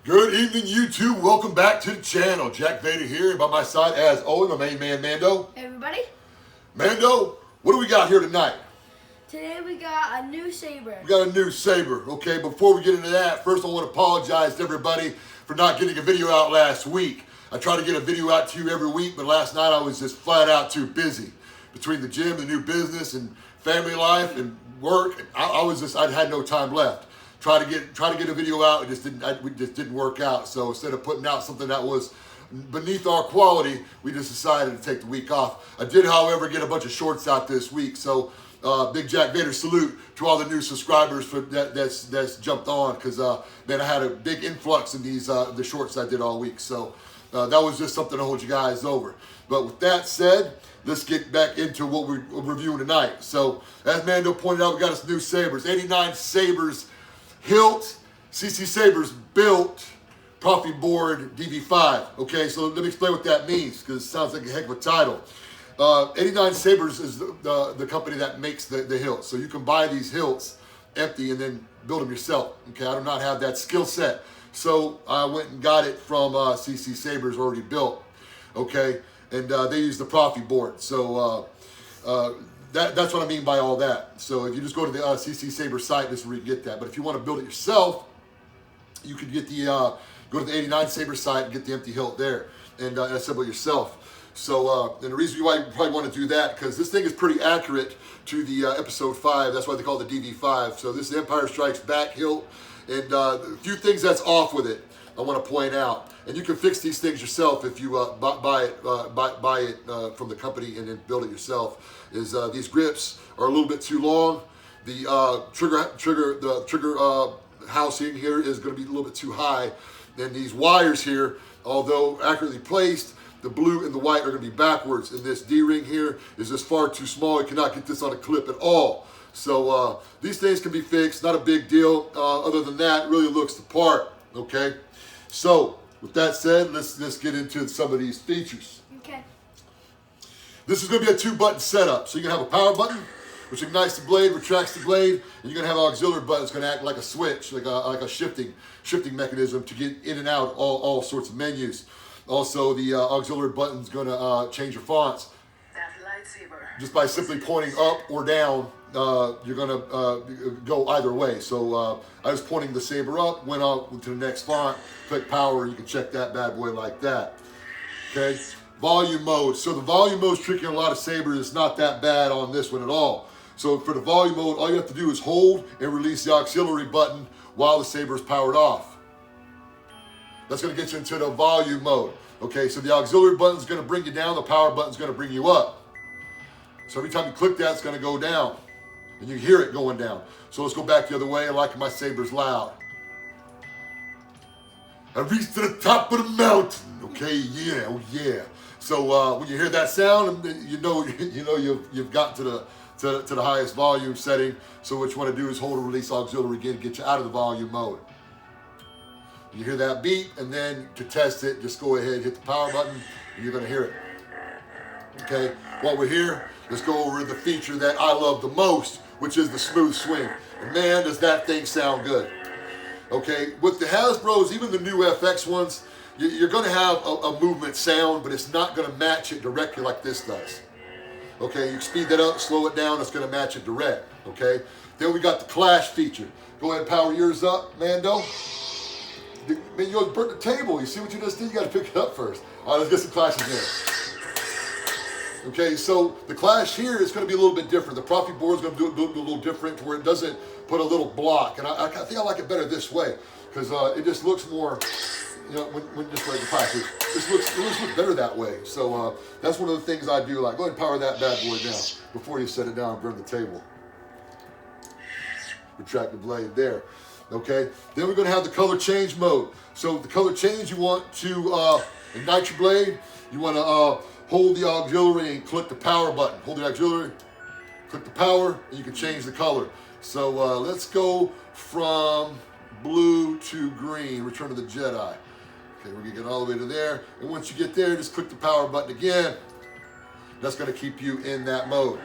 Good evening, YouTube. Welcome back to the channel. Jack Vader here. By my side, as always, my main man, Mando. Hey, everybody. Mando, what do we got here tonight? Today we got a new saber. We got a new saber. Okay, before we get into that, first I want to apologize to everybody for not getting a video out last week. I try to get a video out to you every week, but last night I was just flat out too busy. Between the gym, the new business, and family life, and work, I had no time left. Try to get a video out, it just didn't work out. So instead of putting out something that was beneath our quality, we just decided to take the week off. I did, however, get a bunch of shorts out this week. So big Jack Vader salute to all the new subscribers for that's jumped on, because man, I had a big influx in these the shorts I did all week. So that was just something to hold you guys over. But with that said, let's get back into what we're reviewing tonight. So as Mando pointed out, we got us new sabers, 89sabers. Hilt, 89sabers built, proffie board, dv5. Okay, so let me explain what that means, because it sounds like a heck of a title. 89sabers is the company that makes the hilts. So you can buy these hilts empty and then build them yourself. Okay, I do not have that skill set. So I went and got it from 89sabers already built. Okay, and they use the proffie board. So that's what I mean by all that. So if you just go to the 89sabers site, this is where you get that. But if you want to build it yourself, you could get the go to the 89sabers site and get the empty hilt there and assemble it yourself. So and the reason why you probably want to do that, because this thing is pretty accurate to the episode 5. That's why they call it the dv5. So this is Empire Strikes Back hilt, and a few things that's off with it I want to point out. And you can fix these things yourself if you buy it from the company and then build it yourself. Is these grips are a little bit too long. The trigger house in here is going to be a little bit too high. And these wires here, although accurately placed, the blue and the white are going to be backwards. And this D-ring here is just far too small. You cannot get this on a clip at all. So these things can be fixed. Not a big deal. Other than that, it really looks the part. Okay. So with that said, let's get into some of these features. Okay. This is going to be a 2-button setup. So you're going to have a power button, which ignites the blade, retracts the blade, and you're going to have an auxiliary button that's going to act like a switch, like a shifting mechanism to get in and out all sorts of menus. Also, the auxiliary button is going to change your fonts. That lightsaber. Just by simply pointing up or down, you're going to go either way. So I was pointing the saber up, went on to the next font, click power, you can check that bad boy like that. Okay. Volume mode. So the volume mode is tricky on a lot of sabers. It's not that bad on this one at all. So for the volume mode, all you have to do is hold and release the auxiliary button while the saber is powered off. That's going to get you into the volume mode. Okay, so the auxiliary button is going to bring you down. The power button is going to bring you up. So every time you click that, it's going to go down. And you hear it going down. So let's go back the other way. I like my sabers loud. I reached to the top of the mountain. Okay, yeah, oh yeah. So when you hear that sound, you know you've gotten to the highest volume setting. So what you want to do is hold and release auxiliary again, get you out of the volume mode. You hear that beep, and then to test it, just go ahead, hit the power button, and you're going to hear it. Okay, while we're here, let's go over the feature that I love the most, which is the smooth swing. And man, does that thing sound good. Okay, with the Hasbros, even the new FX ones, you're going to have a movement sound, but it's not going to match it directly like this does. Okay, you speed that up, slow it down, it's going to match it direct. Okay, then we got the clash feature. Go ahead and power yours up, Mando. Man, you burnt the table. You see what you just did? You got to pick it up first. All right, let's get some clashes in. Okay, so the clash here is going to be a little bit different. The proffie board is going to do a little different, where it doesn't put a little block. And I think I like it better this way, because it just looks more, you know, when just like the clashes, it looks better that way. So that's one of the things I do. Like, go ahead and power that bad boy down before you set it down and burn the table. Retract the blade there. Okay, then we're going to have the color change mode. So the color change, you want to ignite your blade. You want to hold the auxiliary and click the power button. Hold the auxiliary, click the power, and you can change the color. So let's go from blue to green, Return of the Jedi. Okay, we're going to get all the way to there. And once you get there, just click the power button again. That's going to keep you in that mode.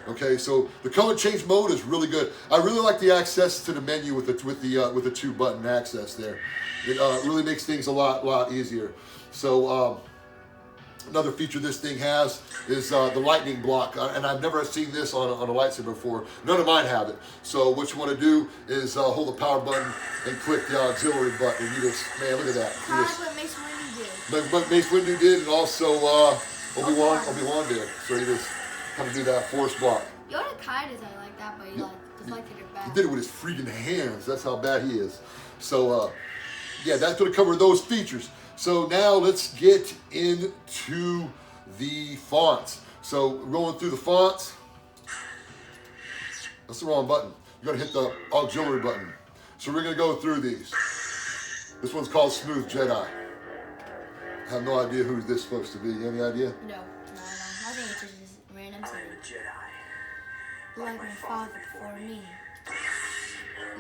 Okay, so the color change mode is really good. I really like the access to the menu with the 2-button access there. It really makes things a lot easier. So another feature this thing has is the lightning block, and I've never seen this on a lightsaber before. None of mine have it. So what you want to do is hold the power button and click the auxiliary button. And you just, man, look at that. Kind of like what Mace Windu did. But Mace Windu did, and also Obi-Wan did. So you just kind of do that force block. Yoda kind of like that, but he just like to get back. He did it with his freaking hands. That's how bad he is. So yeah, that's going to cover those features. So now let's get into the fonts. So going through the fonts. That's the wrong button. You got to hit the auxiliary button. So we're going to go through these. This one's called Smooth Jedi. I have no idea who this is supposed to be. You have any idea? No. I think it's just random. I'm a Jedi. Like my father before me.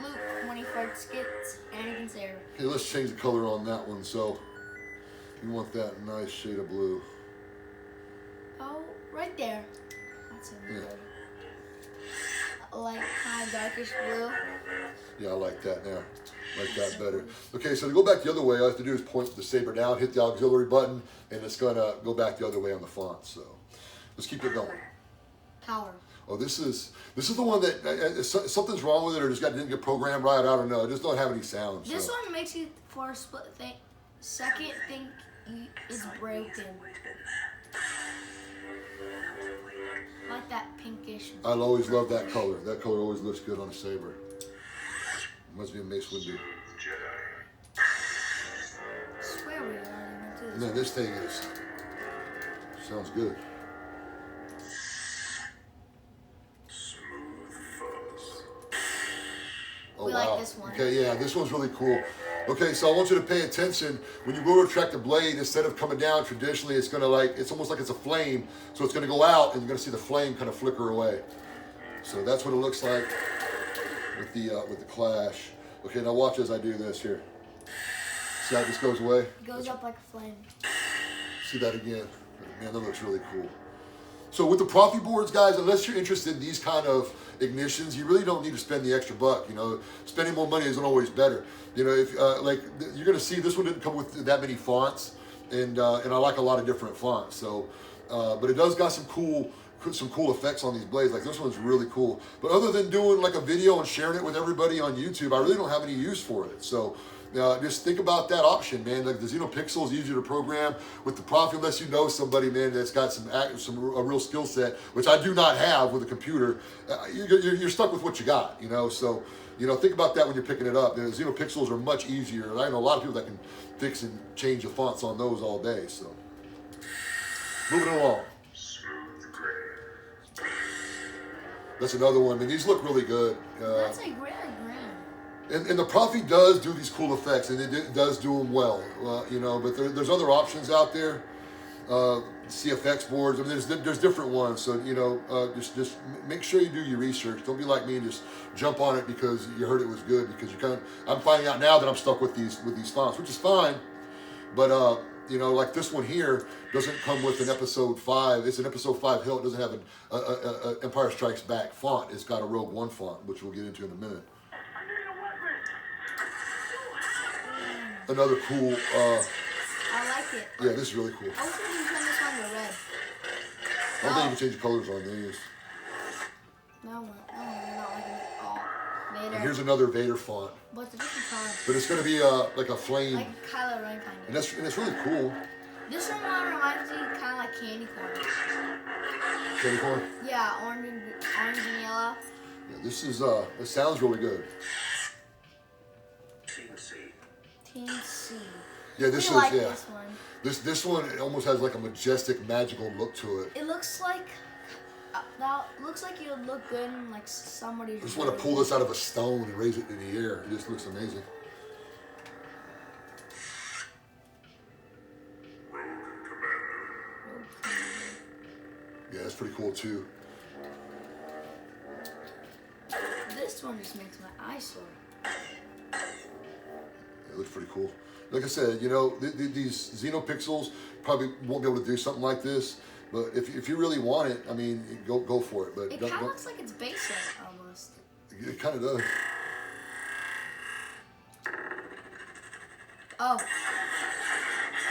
Luke, when he first gets Anakin's hair. Okay, let's change the color on that one. So you want that nice shade of blue. Oh, right there. That's a good. Like kind of darkish blue. Yeah, I like that now. Like that better. Okay, so to go back the other way, all I have to do is point the saber down, hit the auxiliary button, and it's gonna go back the other way on the font. So let's keep it going. Power. Oh, this is the one that something's wrong with it, or just didn't get programmed right. I don't know. It just don't have any sound. This one makes you for a second think it's broken. Like that pinkish. I always love that color. That color always looks good on a saber. Must be a Mace Windu. I swear we already went through this. Man, this thing sounds good. Oh, we like this one. Okay, yeah, this one's really cool. Okay, so I want you to pay attention. When you go to retract the blade, instead of coming down traditionally, it's gonna it's almost like it's a flame. So it's gonna go out and you're gonna see the flame kind of flicker away. So that's what it looks like with the clash. Okay, now watch as I do this here. See how this goes away? It goes up like a flame. See that again. Man, that looks really cool. So with the proffie boards, guys, unless you're interested in these kind of ignitions, you really don't need to spend the extra buck. You know, spending more money isn't always better. You know, if like you're gonna see, this one didn't come with that many fonts, and I like a lot of different fonts. So, but it does got some cool effects on these blades. Like this one's really cool. But other than doing like a video and sharing it with everybody on YouTube, I really don't have any use for it. So. Just think about that option, man. Like the neopixel is easier to program with the proffie, unless you know somebody, man, that's got a real skill set, which I do not have with a computer. You're stuck with what you got, you know. So, you know, think about that when you're picking it up. The neopixels are much easier, and I know a lot of people that can fix and change the fonts on those all day. So, moving along. That's another one. I mean, these look really good. That's a great. And the proffie does do these cool effects, and it does do them well, you know. But there's other options out there, CFX boards. I mean, there's different ones. So you know, just make sure you do your research. Don't be like me and just jump on it because you heard it was good. Because I'm finding out now that I'm stuck with these fonts, which is fine. But you know, like this one here doesn't come with an episode 5. It's an episode 5 hilt. It doesn't have an Empire Strikes Back font. It's got a Rogue One font, which we'll get into in a minute. Another cool. I like it. Yeah, this is really cool. I wish we can turn this one to red. I don't think you can change the colors on these. No, not like it. Oh, Vader. And here's another Vader font. But it's a different color. But it's going to be like a flame. Like Kylo Ren kind of. And it's really cool. This one reminds me kind of like candy corn. Candy corn? Yeah, orange and yellow. Yeah, this is it sounds really good. Team C. Yeah, this is like yeah. This one. This one it almost has like a majestic, magical look to it. It looks like that looks like it would look good in like somebody's. I just want to pull this out of a stone and raise it in the air. It just looks amazing. Yeah, that's pretty cool too. This one just makes my eyes sore. It looks pretty cool. Like I said, you know, these xenopixels probably won't be able to do something like this, but if you really want it, I mean, go for it. But it kind of looks like it's basic almost. It kind of does. Oh.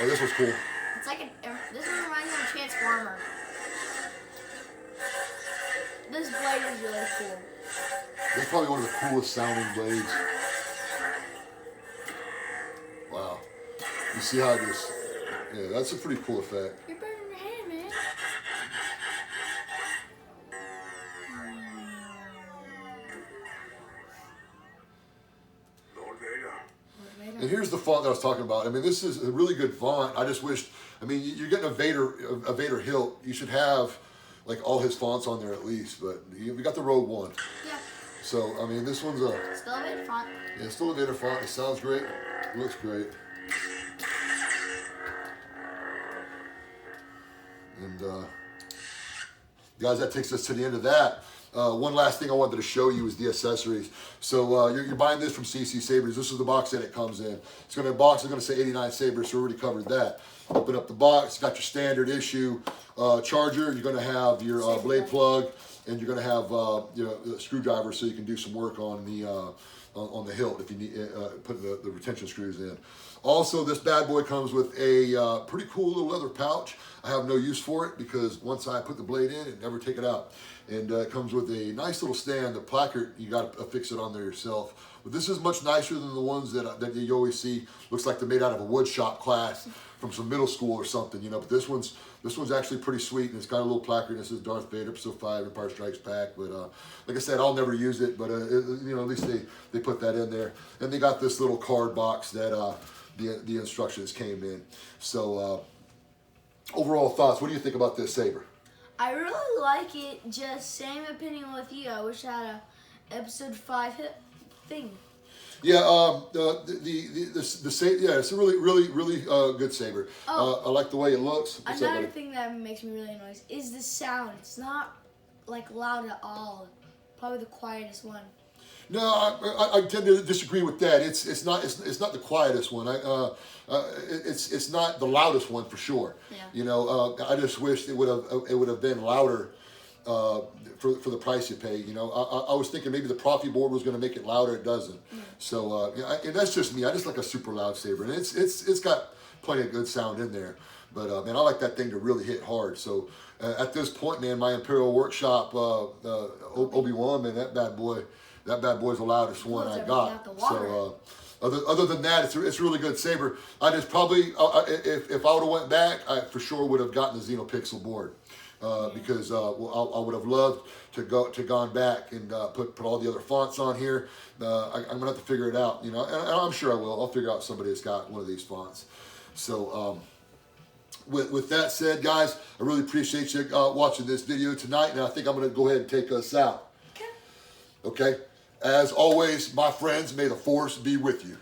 Oh, this was cool. It's like this one reminds me of a Transformer. This blade is really cool. This is probably one of the coolest sounding blades. Wow. You see how it just, yeah, that's a pretty cool effect. You're burning your hand, man. Lord Vader. And here's the font that I was talking about. I mean, this is a really good font. I just wished, I mean, you're getting a Vader hilt. You should have like all his fonts on there at least, but we got the Rogue One. Yeah. So, I mean, this one's Still a Vader font. yeah, still a Vader font. It sounds great. It looks great. And guys, that takes us to the end of that. One last thing I wanted to show you is the accessories. So you're buying this from 89sabers. This is the box that it comes in. It's going to box is going to say 89sabers, so we already covered that. Open up the box. It's got your standard issue charger. You're going to have your blade plug, and you're going to have a screwdriver so you can do some work on the hilt if you need put the retention screws in. Also, this bad boy comes with a pretty cool little leather pouch. I have no use for it because once I put the blade in, it never take it out. And it comes with a nice little stand. The placard, you got to fix it on there yourself. But this is much nicer than the ones that you always see. Looks like they're made out of a wood shop class from some middle school or something, you know. But this one's actually pretty sweet, and it's got a little placard. This is Darth Vader, Episode 5, Empire Strikes Back. But like I said, I'll never use it. But you know, at least they put that in there. And they got this little card box that the instructions came in. So overall thoughts, what do you think about this saber? I really like it. Just same opinion with you. I wish I had a Episode 5 thing. Yeah, the saber. Yeah, it's a really good saber. Oh. I like the way it looks. What's up, Another buddy? thing that makes me really annoyed is the sound. It's not like loud at all. Probably the quietest one. No, I tend to disagree with that. It's not the quietest one. It's not the loudest one for sure. Yeah. You know, I just wish it would have been louder for the price you pay. You know, I was thinking maybe the proffie board was going to make it louder. It doesn't. Yeah. So and that's just me. I just like a super loud saber, and it's got plenty of good sound in there. But man, I like that thing to really hit hard. So at this point, man, my Imperial Workshop Obi-Wan, man, that bad boy's the loudest one I got. So other than that, it's a really good saber. I just probably if I would have went back, I for sure would have gotten the neopixel board. Because I would have loved to gone back and put all the other fonts on here. I'm gonna have to figure it out, you know, and I'm sure I will. I'll figure out somebody that's got one of these fonts. So with that said, guys, I really appreciate you watching this video tonight, and I think I'm gonna go ahead and take us out. Okay. As always, my friends, may the force be with you.